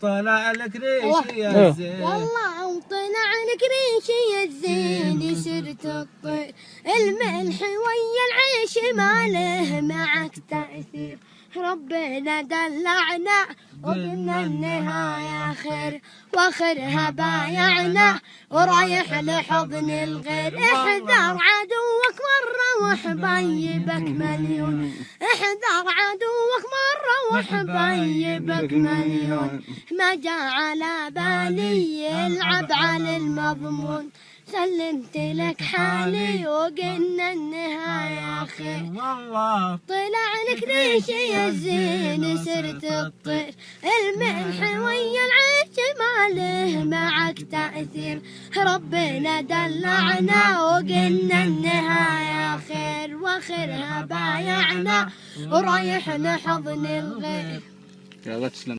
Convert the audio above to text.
طلع لك ريشي الزين والله وطلع لك ريشي الزين صرت الطير الملح ويا العيش ما له معك تأثير ربنا دلعنا وقلنا النهاية خير واخرها بايعنا ورايح لحضن الغير احذر عدوك مرة وحبايبك مليون احذر عدوك مرة وحبايبك مليون ما جاء على بالي يلعب على المضمون سلمت لك حالي وقلنا النهاية خير والله طلع لك ريشي الزين صرت الطير الملح ويا العيش ما له معك تأثير ربنا دلعنا وقلنا النهاية خير واخرها بايعنا ورايح لحضن الغير. يا الله تسلم.